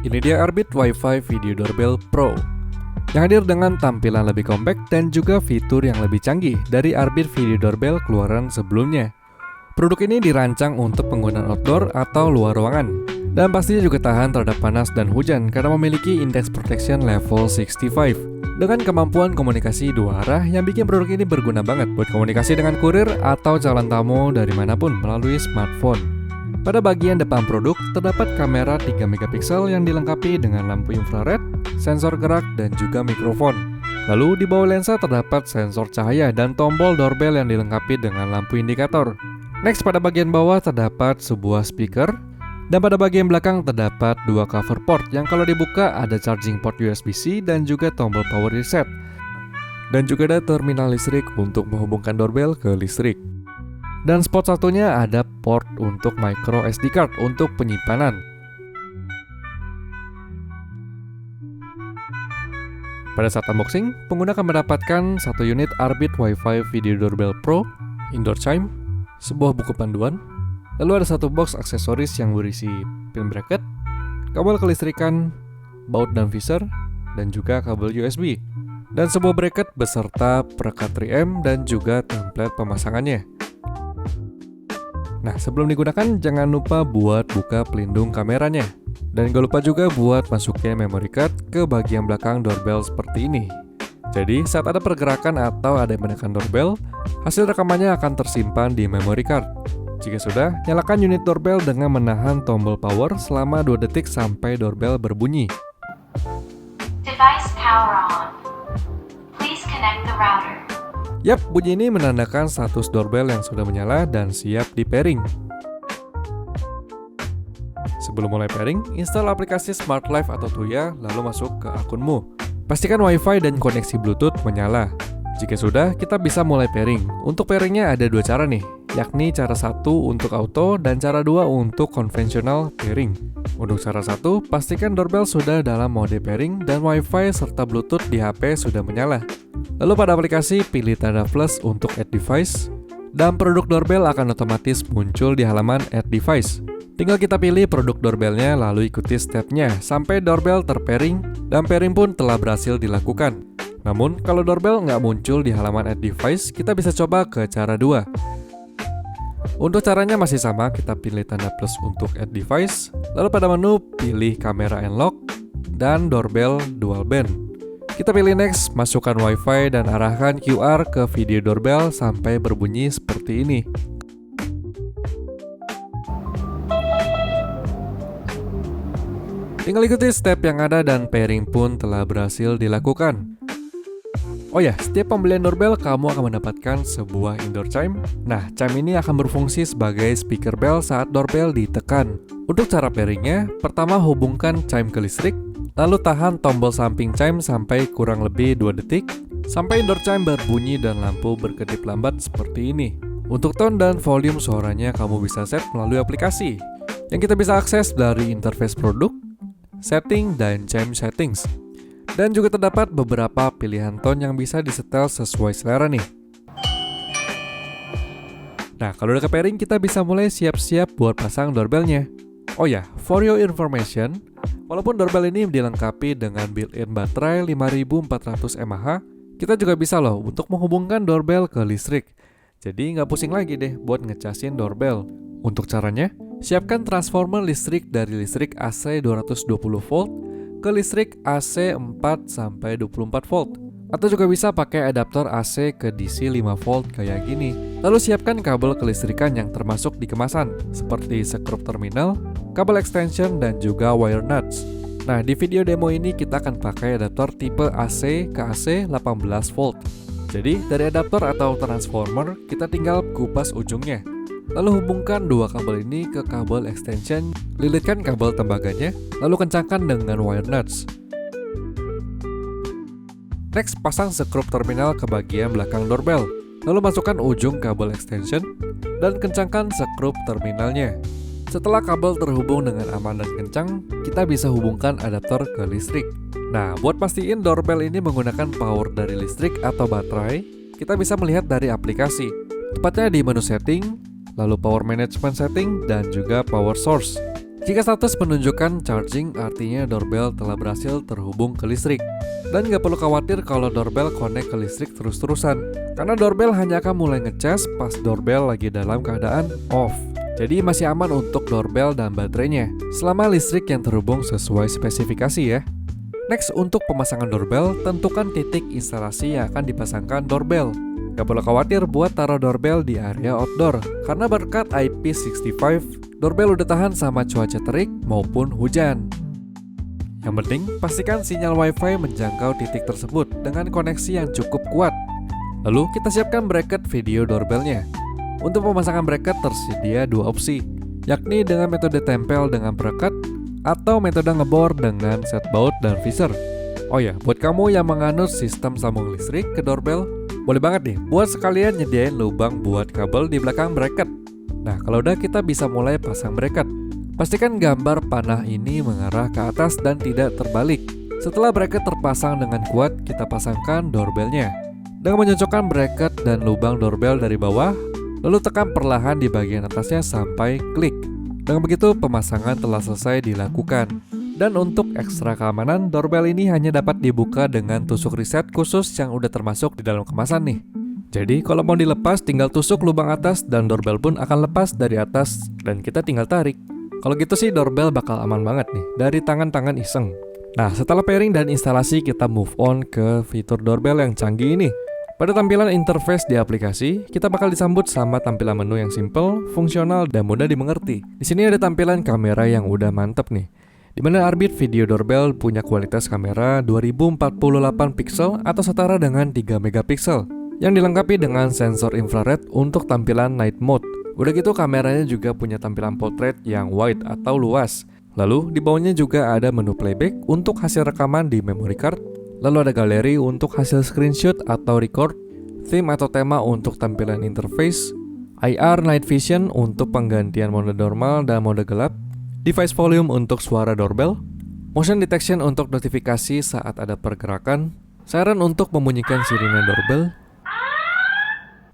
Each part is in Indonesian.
Ini dia Arbit Wi-Fi Video Doorbell Pro yang hadir dengan tampilan lebih kompak dan juga fitur yang lebih canggih dari Arbit Video Doorbell keluaran sebelumnya. Produk ini dirancang untuk penggunaan outdoor atau luar ruangan dan pastinya juga tahan terhadap panas dan hujan karena memiliki Index Protection Level 65 dengan kemampuan komunikasi dua arah yang bikin produk ini berguna banget buat komunikasi dengan kurir atau calon tamu dari manapun melalui smartphone. Pada bagian depan produk, terdapat kamera 3 megapiksel yang dilengkapi dengan lampu infrared, sensor gerak, dan juga mikrofon. Lalu di bawah lensa terdapat sensor cahaya dan tombol doorbell yang dilengkapi dengan lampu indikator. Next, pada bagian bawah terdapat sebuah speaker, dan pada bagian belakang terdapat dua cover port yang kalau dibuka ada charging port USB-C dan juga tombol power reset. Dan juga ada terminal listrik untuk menghubungkan doorbell ke listrik. Dan spot satunya ada port untuk micro SD card untuk penyimpanan. Pada saat unboxing, pengguna akan mendapatkan satu unit Arbit Wi-Fi Video Doorbell Pro, indoor chime, sebuah buku panduan, lalu ada satu box aksesoris yang berisi pin bracket, kabel kelistrikan, baut dan visor, dan juga kabel USB, dan sebuah bracket beserta perekat 3M dan juga template pemasangannya. Nah, sebelum digunakan jangan lupa buat buka pelindung kameranya. Dan gak lupa juga buat masukin memory card ke bagian belakang doorbell seperti ini. Jadi, saat ada pergerakan atau ada yang menekan doorbell, hasil rekamannya akan tersimpan di memory card. Jika sudah, nyalakan unit doorbell dengan menahan tombol power selama 2 detik sampai doorbell berbunyi. Device power on. Please connect the router. Yap, bunyi ini menandakan status doorbell yang sudah menyala dan siap di pairing. Sebelum mulai pairing, install aplikasi Smart Life atau Tuya, lalu masuk ke akunmu. Pastikan Wi-Fi dan koneksi Bluetooth menyala. Jika sudah, kita bisa mulai pairing. Untuk pairingnya ada 2 cara nih, yakni cara 1 untuk auto dan cara 2 untuk konvensional pairing. Untuk cara 1, pastikan doorbell sudah dalam mode pairing dan Wi-Fi serta Bluetooth di HP sudah menyala. Lalu pada aplikasi, pilih tanda plus untuk add device, dan produk doorbell akan otomatis muncul di halaman add device. Tinggal kita pilih produk doorbellnya lalu ikuti stepnya sampai doorbell terpairing dan pairing pun telah berhasil dilakukan. Namun, kalau doorbell nggak muncul di halaman add device, kita bisa coba ke cara 2. Untuk caranya masih sama, kita pilih tanda plus untuk add device, lalu pada menu pilih kamera and lock, dan doorbell dual band. Kita pilih next, masukkan Wi-Fi dan arahkan QR ke video doorbell sampai berbunyi seperti ini. Tinggal ikuti step yang ada dan pairing pun telah berhasil dilakukan. Oh ya, setiap pembelian doorbell kamu akan mendapatkan sebuah indoor chime. Nah, chime ini akan berfungsi sebagai speaker bell saat doorbell ditekan. Untuk cara pairingnya, pertama hubungkan chime ke listrik, lalu tahan tombol samping chime sampai kurang lebih 2 detik, sampai indoor chime berbunyi dan lampu berkedip lambat seperti ini. Untuk tone dan volume suaranya kamu bisa set melalui aplikasi, yang kita bisa akses dari interface produk, setting, dan chime settings. Dan juga terdapat beberapa pilihan tone yang bisa disetel sesuai selera nih. Nah, kalau udah ke pairing, kita bisa mulai siap-siap buat pasang doorbellnya. Oh ya, for your information, walaupun doorbell ini dilengkapi dengan built-in baterai 5400 mAh, kita juga bisa loh untuk menghubungkan doorbell ke listrik. Jadi nggak pusing lagi deh buat ngecasin doorbell. Untuk caranya, siapkan transformer listrik dari listrik AC 220 volt ke listrik AC 4-24 volt. Atau juga bisa pakai adaptor AC ke DC 5 volt kayak gini. Lalu siapkan kabel kelistrikan yang termasuk di kemasan, seperti sekrup terminal, kabel extension, dan juga wire nuts. Nah, di video demo ini kita akan pakai adaptor tipe AC ke AC 18 volt. Jadi, dari adaptor atau transformer, kita tinggal kupas ujungnya. Lalu hubungkan 2 kabel ini ke kabel extension, lilitkan kabel tembaganya, lalu kencangkan dengan wire nuts. Next, pasang sekrup terminal ke bagian belakang doorbell. Lalu masukkan ujung kabel extension dan kencangkan sekrup terminalnya. Setelah kabel terhubung dengan aman dan kencang, kita bisa hubungkan adaptor ke listrik. Nah, buat pastiin doorbell ini menggunakan power dari listrik atau baterai, kita bisa melihat dari aplikasi, tepatnya di menu setting, lalu power management setting, dan juga power source. Jika status menunjukkan charging, artinya doorbell telah berhasil terhubung ke listrik. Dan gak perlu khawatir kalau doorbell connect ke listrik terus-terusan, karena doorbell hanya akan mulai ngecas pas doorbell lagi dalam keadaan off. Jadi masih aman untuk doorbell dan baterainya, selama listrik yang terhubung sesuai spesifikasi ya. Next, untuk pemasangan doorbell, tentukan titik instalasi yang akan dipasangkan doorbell. Gak perlu khawatir buat taruh doorbell di area outdoor, karena berkat IP65, doorbell udah tahan sama cuaca terik maupun hujan. Yang penting, pastikan sinyal WiFi menjangkau titik tersebut dengan koneksi yang cukup kuat. Lalu kita siapkan bracket video doorbellnya. Untuk pemasangan bracket tersedia dua opsi, yakni dengan metode tempel dengan bracket atau metode ngebor dengan set baut dan visor. Oh ya, buat kamu yang menganut sistem sambung listrik ke doorbell, boleh banget nih buat sekalian nyediain lubang buat kabel di belakang bracket. Nah, kalau udah kita bisa mulai pasang bracket. Pastikan gambar panah ini mengarah ke atas dan tidak terbalik. Setelah bracket terpasang dengan kuat, kita pasangkan doorbellnya. Dengan mencocokkan bracket dan lubang doorbell dari bawah, lalu tekan perlahan di bagian atasnya sampai klik. Dengan begitu, pemasangan telah selesai dilakukan. Dan untuk ekstra keamanan, doorbell ini hanya dapat dibuka dengan tusuk reset khusus yang udah termasuk di dalam kemasan nih. Jadi kalau mau dilepas, tinggal tusuk lubang atas dan doorbell pun akan lepas dari atas dan kita tinggal tarik. Kalau gitu sih doorbell bakal aman banget nih dari tangan-tangan iseng. Nah, setelah pairing dan instalasi, kita move on ke fitur doorbell yang canggih ini. Pada tampilan interface di aplikasi, kita bakal disambut sama tampilan menu yang simple, fungsional, dan mudah dimengerti. Di sini ada tampilan kamera yang udah mantep nih, di mana Arbit Video Doorbell punya kualitas kamera 2048 pixel atau setara dengan 3 megapiksel yang dilengkapi dengan sensor infrared untuk tampilan night mode. Udah gitu kameranya juga punya tampilan portrait yang wide atau luas. Lalu di bawahnya juga ada menu playback untuk hasil rekaman di memory card. Lalu ada galeri untuk hasil screenshot atau record, theme atau tema untuk tampilan interface, IR night vision untuk penggantian mode normal dan mode gelap, device volume untuk suara doorbell, motion detection untuk notifikasi saat ada pergerakan, siren untuk membunyikan sirine doorbell,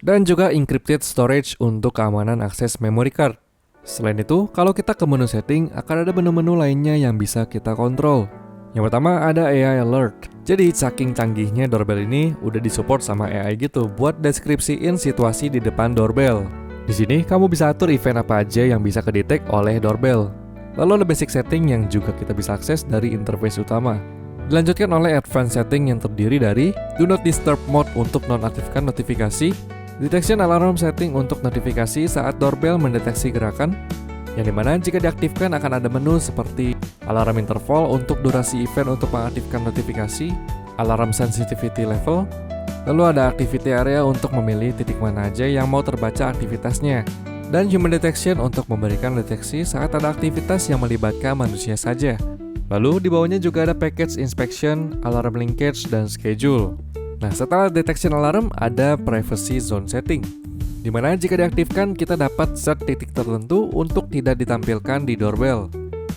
dan juga encrypted storage untuk keamanan akses memory card. Selain itu, kalau kita ke menu setting, akan ada menu-menu lainnya yang bisa kita kontrol. Yang pertama ada AI Alert. Jadi saking canggihnya doorbell ini udah disupport sama AI gitu buat deskripsiin situasi di depan doorbell. Di sini kamu bisa atur event apa aja yang bisa kedetek oleh doorbell. Lalu ada basic setting yang juga kita bisa akses dari interface utama. Dilanjutkan oleh advanced setting yang terdiri dari Do Not Disturb Mode untuk nonaktifkan notifikasi, Detection Alarm setting untuk notifikasi saat doorbell mendeteksi gerakan, yang dimana jika diaktifkan akan ada menu seperti alarm interval untuk durasi event untuk mengaktifkan notifikasi, alarm sensitivity level, lalu ada activity area untuk memilih titik mana aja yang mau terbaca aktivitasnya, dan human detection untuk memberikan deteksi saat ada aktivitas yang melibatkan manusia saja. Lalu di bawahnya juga ada package inspection, alarm linkage, dan schedule. Nah, setelah detection alarm ada privacy zone setting, dimana jika diaktifkan kita dapat set titik tertentu untuk tidak ditampilkan di doorbell.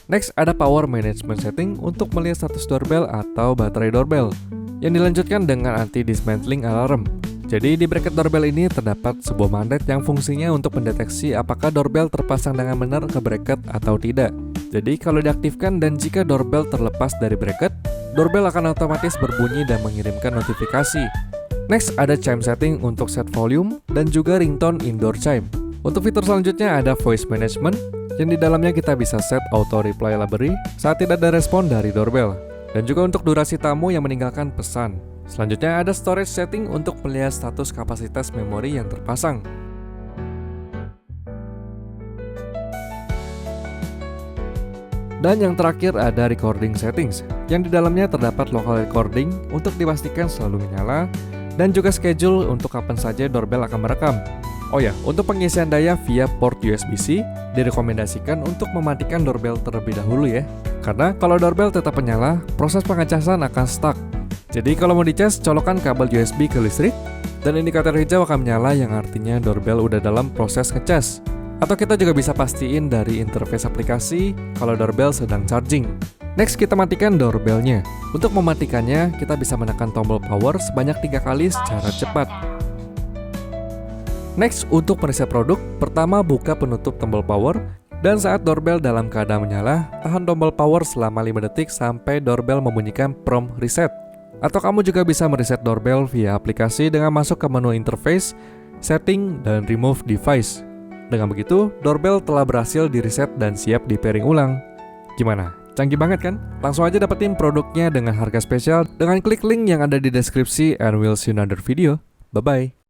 Next ada power management setting untuk melihat status doorbell atau baterai doorbell, yang dilanjutkan dengan anti dismantling alarm. Jadi di bracket doorbell ini terdapat sebuah magnet yang fungsinya untuk mendeteksi apakah doorbell terpasang dengan benar ke bracket atau tidak. Jadi kalau diaktifkan dan jika doorbell terlepas dari bracket, doorbell akan otomatis berbunyi dan mengirimkan notifikasi. Next ada chime setting untuk set volume dan juga ringtone indoor chime. Untuk fitur selanjutnya ada voice management, yang di dalamnya kita bisa set auto reply library saat tidak ada respon dari doorbell, dan juga untuk durasi tamu yang meninggalkan pesan. Selanjutnya ada storage setting untuk melihat status kapasitas memori yang terpasang. Dan yang terakhir ada recording settings, yang di dalamnya terdapat local recording untuk dipastikan selalu menyala, dan juga schedule untuk kapan saja doorbell akan merekam. Oh ya, untuk pengisian daya via port USB-C, direkomendasikan untuk mematikan doorbell terlebih dahulu ya. Karena kalau doorbell tetap menyala, proses pengecasan akan stuck. Jadi kalau mau dicas, colokkan kabel USB ke listrik, dan indikator hijau akan menyala yang artinya doorbell udah dalam proses ngecas. Atau kita juga bisa pastiin dari interface aplikasi kalau doorbell sedang charging. Next kita matikan doorbellnya. Untuk mematikannya, kita bisa menekan tombol power sebanyak 3 kali secara cepat. Next, untuk mereset produk, pertama buka penutup tombol power, Dan saat doorbell dalam keadaan menyala, tahan tombol power selama 5 detik sampai doorbell membunyikan prompt reset. Atau kamu juga bisa mereset doorbell via aplikasi dengan masuk ke menu interface, setting, dan remove device. Dengan begitu, doorbell telah berhasil di-reset dan siap di-pairing ulang. Gimana? Canggih banget kan? Langsung aja dapetin produknya dengan harga spesial dengan klik link yang ada di deskripsi, and we'll see you in another video. Bye-bye.